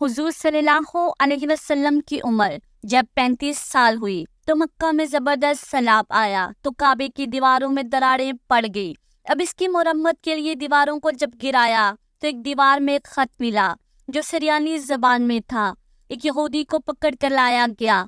حضور صلی اللہ علیہ وسلم کی عمر جب 35 سال ہوئی تو مکہ میں زبردست سیلاب آیا تو کعبے کی دیواروں میں دراڑیں پڑ گئی۔ اب اس کی مرمت کے لیے دیواروں کو جب گرایا تو ایک دیوار میں ایک خط ملا جو سریانی زبان میں تھا۔ ایک یہودی کو پکڑ کر لایا گیا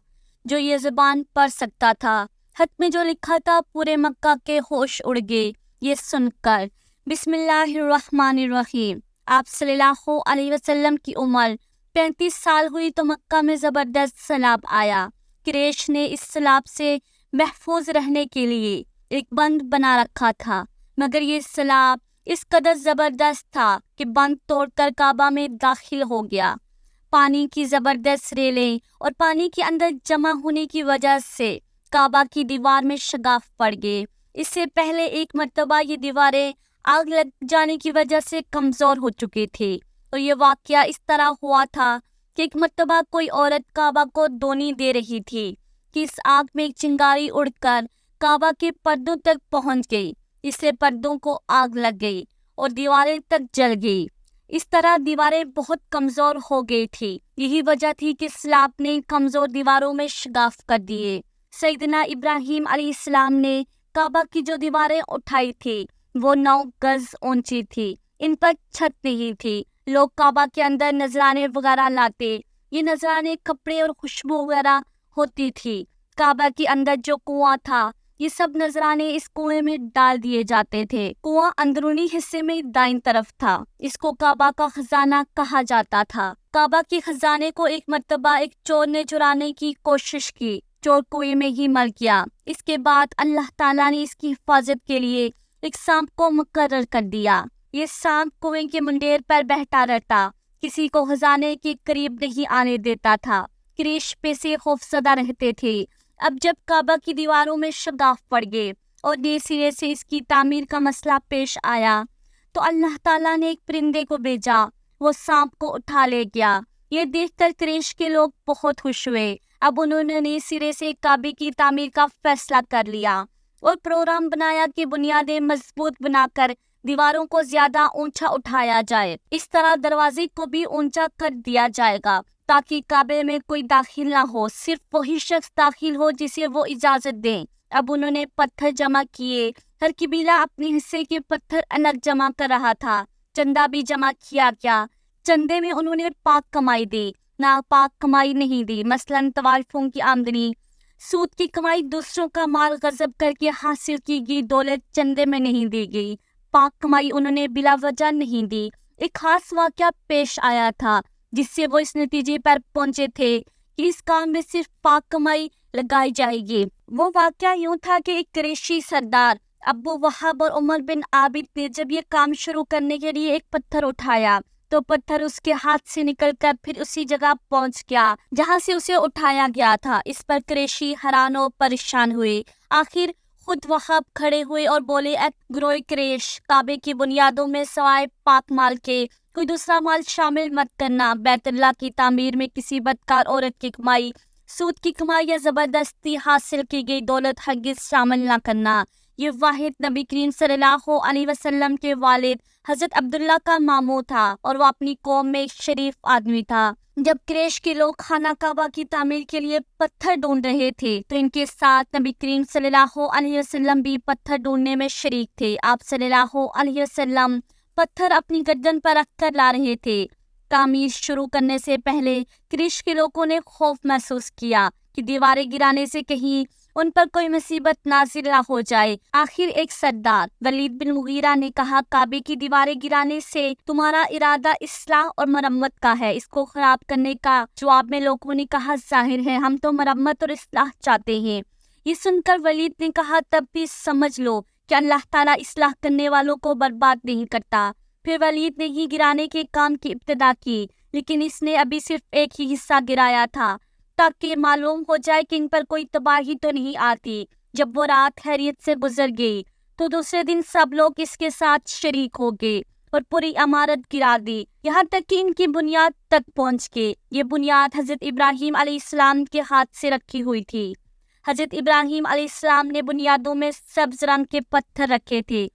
جو یہ زبان پڑھ سکتا تھا۔ خط میں جو لکھا تھا پورے مکہ کے ہوش اڑ گئے یہ سن کر۔ بسم اللہ الرحمن الرحیم۔ آپ صلی اللہ علیہ وسلم کی عمر 35 سال ہوئی تو مکہ میں زبردست سیلاب آیا۔ قریش نے اس سیلاب سے محفوظ رہنے کے لیے ایک بند بنا رکھا تھا، مگر یہ سیلاب اس قدر زبردست تھا کہ بند توڑ کر کعبہ میں داخل ہو گیا۔ پانی کی زبردست ریلیں اور پانی کے اندر جمع ہونے کی وجہ سے کعبہ کی دیوار میں شگاف پڑ گئے۔ اس سے پہلے ایک مرتبہ یہ دیواریں آگ لگ جانے کی وجہ سے کمزور ہو چکی تھی، اور یہ واقعہ اس طرح ہوا تھا کہ ایک مرتبہ کوئی عورت کعبہ کو دونی دے رہی تھی کہ اس آگ میں ایک چنگاری اڑ کر کعبہ کے پردوں تک پہنچ گئی۔ اس سے پردوں کو آگ لگ گئی اور دیواریں تک جل گئی۔ اس طرح دیواریں بہت کمزور ہو گئی تھی۔ یہی وجہ تھی کہ سیلاب نے کمزور دیواروں میں شگاف کر دیے۔ سیدنا ابراہیم علیہ السلام نے کعبہ کی جو دیواریں اٹھائی تھی وہ 9 گز اونچی تھی۔ ان پر چھت نہیں تھی۔ لوگ کعبہ کے اندر نذرانے وغیرہ لاتے۔ یہ نذرانے کپڑے اور خوشبو وغیرہ ہوتی تھی۔ کعبہ کے اندر جو کنواں تھا یہ سب نذرانے اس کنویں میں ڈال دیے جاتے تھے۔ کنواں اندرونی حصے میں دائیں طرف تھا۔ اس کو کعبہ کا خزانہ کہا جاتا تھا۔ کعبہ کے خزانے کو ایک مرتبہ ایک چور نے چرانے کی کوشش کی۔ چور کنویں میں ہی مر گیا۔ اس کے بعد اللہ تعالیٰ نے اس کی حفاظت کے لیے ایک سانپ کو مقرر کر دیا۔ یہ سانپ کنویں کے منڈیر پر بیٹھا رہتا، کسی کو خزانے کے قریب نہیں آنے دیتا تھا۔ قریش پہ سے خوفزدہ رہتے تھے۔ اب جب کعبہ کی دیواروں میں شگاف پڑ گئے اور نئے سرے سے اس کی تعمیر کا مسئلہ پیش آیا تو اللہ تعالیٰ نے ایک پرندے کو بھیجا، وہ سانپ کو اٹھا لے گیا۔ یہ دیکھ کر قریش کے لوگ بہت خوش ہوئے۔ اب انہوں نے نئے سرے سے کعبے کی تعمیر کا فیصلہ کر لیا اور پروگرام بنایا کہ بنیادیں مضبوط بنا کر دیواروں کو زیادہ اونچا اٹھایا جائے۔ اس طرح دروازے کو بھی اونچا کر دیا جائے گا تاکہ کعبے میں کوئی داخل نہ ہو، صرف وہی شخص داخل ہو جسے وہ اجازت دیں۔ اب انہوں نے پتھر جمع کیے۔ ہر قبیلہ اپنے حصے کے پتھر الگ جمع کر رہا تھا۔ چندہ بھی جمع کیا گیا۔ چندے میں انہوں نے پاک کمائی دی، ناپاک کمائی نہیں دی۔ مثلاً طوائفوں کی آمدنی، سود کی کمائی، دوسروں کا مال غصب کر کے حاصل کی گئی دولت چندے میں نہیں دی گئی۔ پاک کمائی انہوں نے بلا وجہ نہیں دی۔ ایک خاص واقعہ پیش آیا تھا جس سے وہ اس نتیجے پر پہنچے تھے کہ اس کام میں صرف پاک کمائی لگائی جائے گی۔ وہ واقعہ یوں تھا کہ ایک قریشی سردار ابو وہاب اور عمر بن عابد نے جب یہ کام شروع کرنے کے لیے ایک پتھر اٹھایا تو پتھر اس کے ہاتھ سے نکل کر پھر اسی جگہ پہنچ گیا جہاں سے اسے اٹھایا گیا تھا۔ اس پر قریشی حیران و پریشان ہوئے۔ آخر خود وہاب کھڑے ہوئے اور بولے، اے گروہ قریش، کعبے کی بنیادوں میں سوائے پاک مال کے کوئی دوسرا مال شامل مت کرنا۔ بیت اللہ کی تعمیر میں کسی بدکار عورت کی کمائی، سود کی کمائی یا زبردستی حاصل کی گئی دولت ہرگز شامل نہ کرنا۔ یہ واحد نبی کریم صلی اللہ علیہ وسلم کے والد حضرت عبداللہ کا ماموں تھا اور وہ اپنی قوم میں ایک شریف آدمی تھا۔ جب قریش کے لوگ خانہ کعبہ کی تعمیر کے لیے پتھر ڈھونڈ رہے تھے تو ان کے ساتھ نبی کریم صلی اللہ علیہ وسلم بھی پتھر ڈھونڈنے میں شریک تھے۔ آپ صلی اللہ علیہ وسلم پتھر اپنی گردن پر رکھ کر لا رہے تھے۔ تعمیر شروع کرنے سے پہلے قریش کے لوگوں نے خوف محسوس کیا کہ دیواریں گرانے سے کہیں ان پر کوئی مصیبت نازل نہ ہو جائے۔ آخر ایک سردار ولید بن مغیرہ نے کہا، کعبے کی دیواریں گرانے سے تمہارا ارادہ اصلاح اور مرمت کا ہے، اس کو خراب کرنے کا۔ جواب میں لوگوں نے کہا، ظاہر ہے ہم تو مرمت اور اصلاح چاہتے ہیں۔ یہ سن کر ولید نے کہا، تب بھی سمجھ لو کہ اللہ تعالیٰ اصلاح کرنے والوں کو برباد نہیں کرتا۔ پھر ولید نے ہی گرانے کے کام کی ابتدا کی، لیکن اس نے ابھی صرف ایک ہی حصہ گرایا تھا تاکہ معلوم ہو جائے کہ ان پر کوئی تباہی تو نہیں آتی۔ جب وہ رات خیریت سے گزر گئی تو دوسرے دن سب لوگ اس کے ساتھ شریک ہو گئے اور پوری عمارت گرا دی، یہاں تک کہ ان کی بنیاد تک پہنچ گئے۔ یہ بنیاد حضرت ابراہیم علیہ السلام کے ہاتھ سے رکھی ہوئی تھی۔ حضرت ابراہیم علیہ السلام نے بنیادوں میں سبز رنگ کے پتھر رکھے تھے۔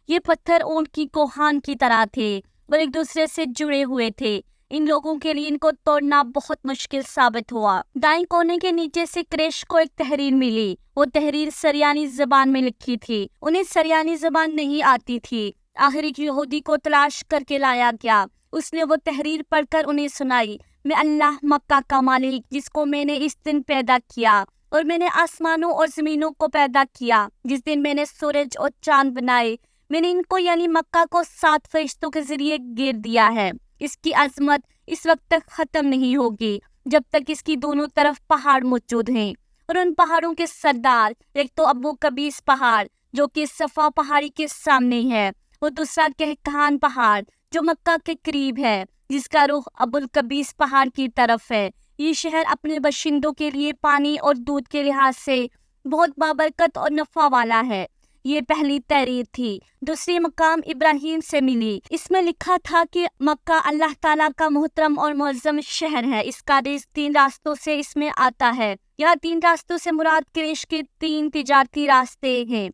یہ پتھر اونٹ کی کوہان کی طرح تھے اور ایک دوسرے سے جڑے ہوئے تھے۔ ان لوگوں کے لیے ان کو توڑنا بہت مشکل ثابت ہوا۔ دائیں کونے کے نیچے سے قریش کو ایک تحریر ملی۔ وہ تحریر سریانی زبان میں لکھی تھی۔ انہیں سریانی زبان نہیں آتی تھی۔ آخر ایک یہودی کو تلاش کر کے لایا گیا۔ اس نے وہ تحریر پڑھ کر انہیں سنائی۔ میں اللہ مکہ کا مالک جس کو میں نے اس دن پیدا کیا، اور میں نے آسمانوں اور زمینوں کو پیدا کیا جس دن میں نے سورج اور چاند بنائے، میں نے ان کو یعنی مکہ کو 7 فرشتوں کے ذریعے گھیر دیا ہے۔ اس کی عظمت اس وقت تک ختم نہیں ہوگی جب تک اس کی دونوں طرف پہاڑ موجود ہیں، اور ان پہاڑوں کے سردار، ایک تو ابو قبیس پہاڑ جو کہ صفا پہاڑی کے سامنے ہے، اور دوسرا کہکان پہاڑ جو مکہ کے قریب ہے جس کا رخ ابو القبیس پہاڑ کی طرف ہے۔ یہ شہر اپنے باشندوں کے لیے پانی اور دودھ کے لحاظ سے بہت بابرکت اور نفع والا ہے۔ یہ پہلی تحریر تھی۔ دوسری مقام ابراہیم سے ملی۔ اس میں لکھا تھا کہ مکہ اللہ تعالیٰ کا محترم اور معظم شہر ہے۔ اس کا رزق 3 راستوں سے اس میں آتا ہے۔ یہاں 3 راستوں سے مراد قریش کے 3 تجارتی راستے ہیں۔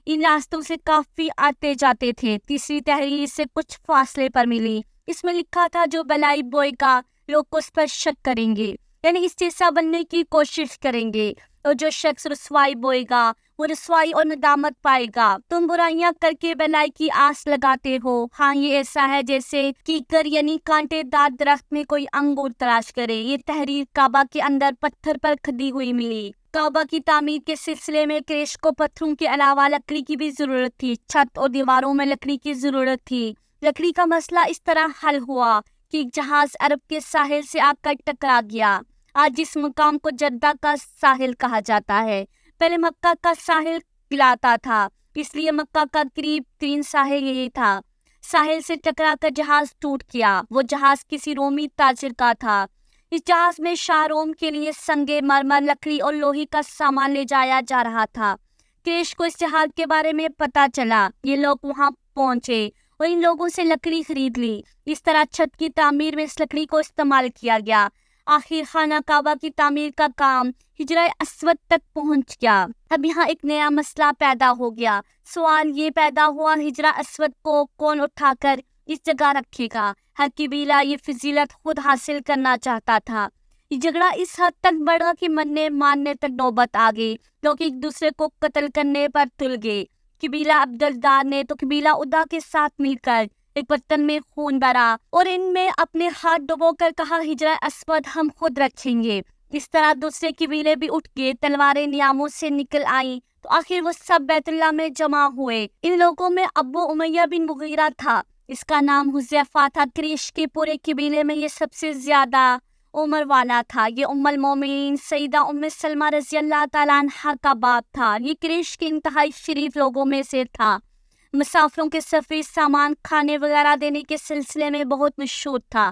ان راستوں سے کافی آتے جاتے تھے۔ تیسری تحریر سے کچھ فاصلے پر ملی۔ اس میں لکھا تھا جو بلائی بوئے گا لوگ اس پر شک کریں گے، یعنی اس جیسا بننے کی کوشش کریں گے، اور جو شخص رسوائی بوئے گا وہ رسوائی اور ندامت پائے گا۔ تم برائیاں کر کے بلائی کی آس لگاتے ہو، ہاں یہ ایسا ہے جیسے کیکر یعنی کانٹے دار درخت میں کوئی انگور تلاش کرے۔ یہ تحریر کعبہ کے اندر پتھر پر کھدی ہوئی ملی۔ کعبہ کی تعمیر کے سلسلے میں قریش کو پتھروں کے علاوہ لکڑی کی بھی ضرورت تھی۔ چھت اور دیواروں میں لکڑی کی ضرورت تھی۔ لکڑی کا مسئلہ اس طرح حل ہوا کہ ایک جہاز عرب کے ساحل سے آ کر ٹکرا گیا۔ آج اس مقام کو جدہ کا ساحل کہا جاتا ہے۔ پہلے مکہ کا ساحل کہلاتا تھا، اس لیے مکہ کا قریب 3 ساحل یہی تھا۔ ساحل سے ٹکرا کر جہاز ٹوٹ گیا۔ وہ جہاز کسی رومی تاجر کا تھا۔ اس جہاز میں شاہ روم کے لیے سنگے مرمر، لکڑی اور لوہے کا سامان لے جایا جا رہا تھا۔ قریش کو اس جہاز کے بارے میں پتہ چلا۔ یہ لوگ وہاں پہنچے اور ان لوگوں سے لکڑی خرید لی۔ اس طرح چھت کی تعمیر میں اس لکڑی کو استعمال کیا گیا۔ آخر خانہ کعبہ کی تعمیر کا کام حجرہ اسود تک پہنچ گیا۔ اب یہاں ایک نیا مسئلہ پیدا ہو گیا۔ سوال یہ پیدا ہوا حجرہ اسود کو کون اٹھا کر اس جگہ رکھے گا؟ ہر قبیلہ یہ فضیلت خود حاصل کرنا چاہتا تھا۔ یہ جھگڑا اس حد تک بڑھا کہ مرنے مارنے تک نوبت آ گئی۔ لوگ ایک دوسرے کو قتل کرنے پر تل گئے۔ قبیلہ عبدالدار نے تو قبیلہ ادا کے ساتھ مل کر ایک برتن میں خون بھرا اور ان میں اپنے ہاتھ ڈبو کر کہا حجرہ اسود ہم خود رکھیں گے۔ اس طرح دوسرے قبیلے بھی اٹھ گئے، تلواریں نیاموں سے نکل آئیں تو آخر وہ سب بیت اللہ میں جمع ہوئے۔ ان لوگوں میں ابو امیہ بن مغیرہ تھا، اس کا نام حذیفہ تھا۔ قریش کے پورے قبیلے میں یہ سب سے زیادہ عمر والا تھا۔ یہ ام المومنین سیدہ ام سلمہ رضی اللہ تعالیٰ عنہا کا باپ تھا۔ یہ قریش کے انتہائی شریف لوگوں میں سے تھا۔ مسافروں کے سفری سامان کھانے وغیرہ دینے کے سلسلے میں بہت مشہور تھا۔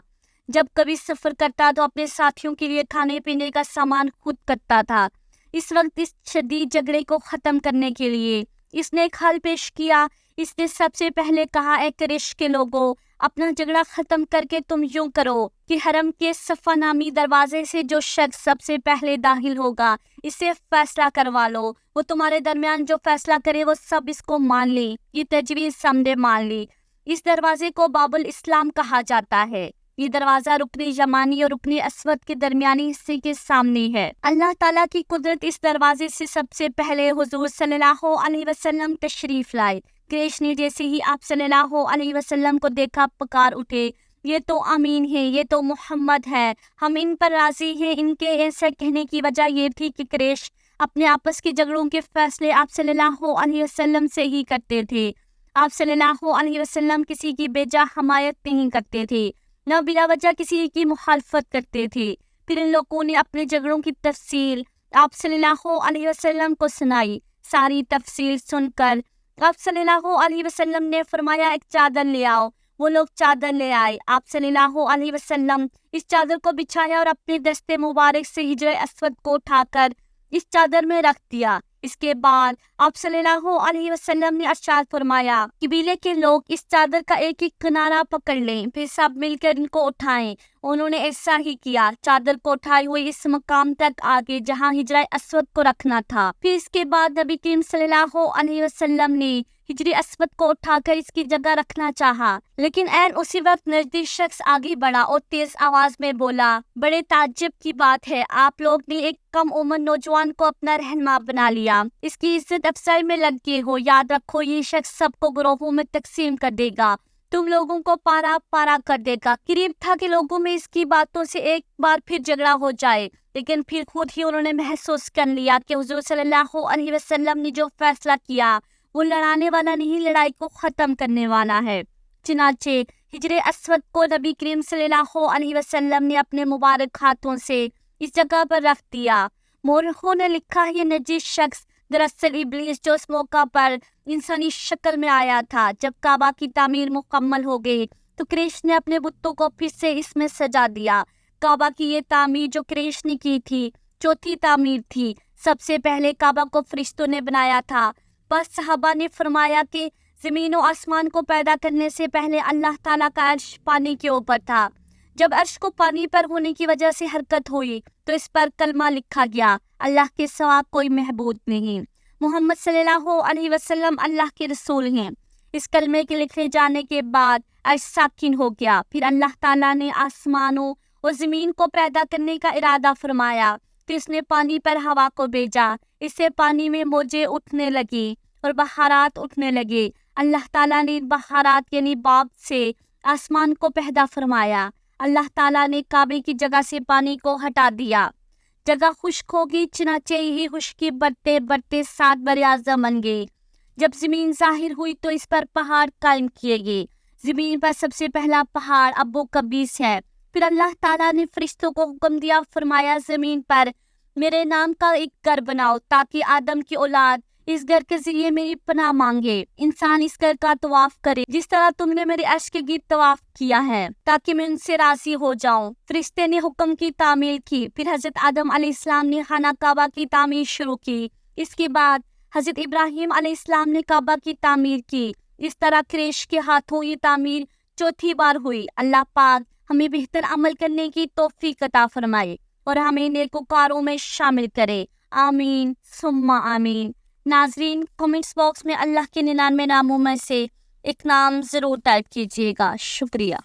جب کبھی سفر کرتا تو اپنے ساتھیوں کے لیے کھانے پینے کا سامان خود کرتا تھا۔ اس وقت اس شدید جھگڑے کو ختم کرنے کے لیے اس نے ایک حل پیش کیا۔ اس نے سب سے پہلے کہا اے قریش کے لوگوں، اپنا جھگڑا ختم کر کے تم یوں کرو کہ حرم کے صفا نامی دروازے سے جو شخص سب سے پہلے داخل ہوگا اسے فیصلہ کروا لو۔ وہ تمہارے درمیان جو فیصلہ کرے وہ سب اس کو مان لیں۔ یہ تجویز سب نے مان لی۔ اس دروازے کو باب الاسلام کہا جاتا ہے۔ یہ دروازہ رکن یمانی اور رکن اسود کے درمیانی حصے کے سامنے ہے۔ اللہ تعالیٰ کی قدرت اس دروازے سے سب سے پہلے حضور صلی اللہ علیہ وسلم تشریف لائے۔ قریش نے جیسے ہی آپ صلی اللہ علیہ وسلم کو دیکھا پکار اٹھے، یہ تو امین ہے، یہ تو محمد ہے، ہم ان پر راضی ہیں۔ ان کے ایسا کہنے کی وجہ یہ تھی کہ قریش اپنے آپس کے جھگڑوں کے فیصلے آپ صلی اللہ علیہ وسلم سے ہی کرتے تھے۔ آپ صلی اللہ علیہ وسلم کسی کی بیجا حمایت نہیں کرتے تھے، نہ بلا وجہ کسی کی مخالفت کرتے تھے۔ پھر ان لوگوں نے اپنے جھگڑوں کی تفصیل آپ صلی اللہ علیہ وسلم کو سنائی۔ ساری تفصیل سن کر آپ صلی اللہ علیہ وسلم نے فرمایا ایک چادر لے آؤ۔ وہ لوگ چادر لے آئے۔ آپ صلی اللہ علیہ وسلم اس چادر کو بچھایا اور اپنے دست مبارک سے حجرہ اسود کو اٹھا کر اس چادر میں رکھ دیا۔ اس کے بعد آپ صلی اللہ علیہ وسلم نے ارشاد فرمایا قبیلے کے لوگ اس چادر کا ایک ایک کنارہ پکڑ لیں، پھر سب مل کر ان کو اٹھائیں۔ انہوں نے ایسا ہی کیا۔ چادر کو اٹھائے ہوئے اس مقام تک آگے جہاں حجرہ اسود کو رکھنا تھا۔ پھر اس کے بعد نبی کریم صلی اللہ علیہ وسلم نے حجر اسود کو اٹھا کر اس کی جگہ رکھنا چاہا، لیکن عین اسی وقت نزدیک شخص آگے بڑھا اور تیز آواز میں بولا، بڑے تعجب کی بات ہے، آپ لوگ نے ایک کم عمر نوجوان کو اپنا رہنما بنا لیا، اس کی عزت افزائی میں لگ گئے ہو، یاد رکھو یہ شخص سب کو گروہوں میں تقسیم کر دے گا، تم لوگوں کو پارا پارا کر دے گا۔ قریب تھا کہ لوگوں میں اس کی باتوں سے ایک بار پھر جھگڑا ہو جائے، لیکن پھر خود ہی انہوں نے محسوس کر لیا کہ حضور صلی اللہ علیہ وسلم نے جو فیصلہ کیا وہ لڑانے والا نہیں، لڑائی کو ختم کرنے والا ہے۔ چنانچہ حجر اسود کو نبی کریم صلی اللہ علیہ وسلم نے اپنے مبارک ہاتھوں سے اس جگہ پر رکھ دیا۔ مورخوں نے لکھا یہ نجی شخص دراصل ابلیس جو اس موقع پر انسانی شکل میں آیا تھا۔ جب کعبہ کی تعمیر مکمل ہو گئی تو قریش نے اپنے بتوں کو پھر سے اس میں سجا دیا۔ کعبہ کی یہ تعمیر جو قریش نے کی تھی چوتھی تعمیر تھی۔ سب سے پہلے کعبہ کو فرشتوں نے بنایا تھا۔ بس صحابہ نے فرمایا کہ زمین و آسمان کو پیدا کرنے سے پہلے اللہ تعالیٰ کا عرش پانی کے اوپر تھا۔ جب عرش کو پانی پر ہونے کی وجہ سے حرکت ہوئی تو اس پر کلمہ لکھا گیا، اللہ کے سوا کوئی معبود نہیں، محمد صلی اللہ علیہ وسلم اللہ کے رسول ہیں۔ اس کلمے کے لکھے جانے کے بعد عرش ساکن ہو گیا۔ پھر اللہ تعالیٰ نے آسمانوں اور زمین کو پیدا کرنے کا ارادہ فرمایا، پھر اس نے پانی پر ہوا کو بھیجا، اس سے پانی میں موجیں اٹھنے لگی اور بہارات اٹھنے لگے۔ اللہ تعالیٰ نے بہارات یعنی باب سے آسمان کو پیدا فرمایا۔ اللہ تعالیٰ نے کعبے کی جگہ سے پانی کو ہٹا دیا، جگہ خشک ہوگی، چنانچہ ہی خشکی بڑھتے بڑھتے 7 براعظم بن گئے۔ جب زمین ظاہر ہوئی تو اس پر پہاڑ قائم کیے گئے۔ زمین پر سب سے پہلا پہاڑ ابو قبیس ہے۔ پھر اللہ تعالیٰ نے فرشتوں کو حکم دیا، فرمایا زمین پر میرے نام کا ایک گھر بناؤ تاکہ آدم کی اولاد اس گھر کے ذریعے میری پناہ مانگے، انسان اس گھر کا طواف کرے جس طرح تم نے میرے عرش کے گرد طواف کیا ہے، تاکہ میں ان سے راضی ہو جاؤں۔ فرشتے نے حکم کی تعمیر کی، پھر حضرت آدم علیہ السلام نے خانہ کعبہ کی تعمیر شروع کی، اس کے بعد حضرت ابراہیم علیہ السلام نے کعبہ کی تعمیر کی۔ اس طرح قریش کے ہاتھوں یہ تعمیر چوتھی بار ہوئی۔ اللہ پاک ہمیں بہتر عمل کرنے کی توفیق عطا فرمائے اور ہمیں نیکوکاروں میں شامل کرے، آمین ثم آمین۔ ناظرین، کمنٹس باکس میں اللہ کے 99 ناموں میں سے ایک نام ضرور ٹائپ کیجیے گا۔ شکریہ۔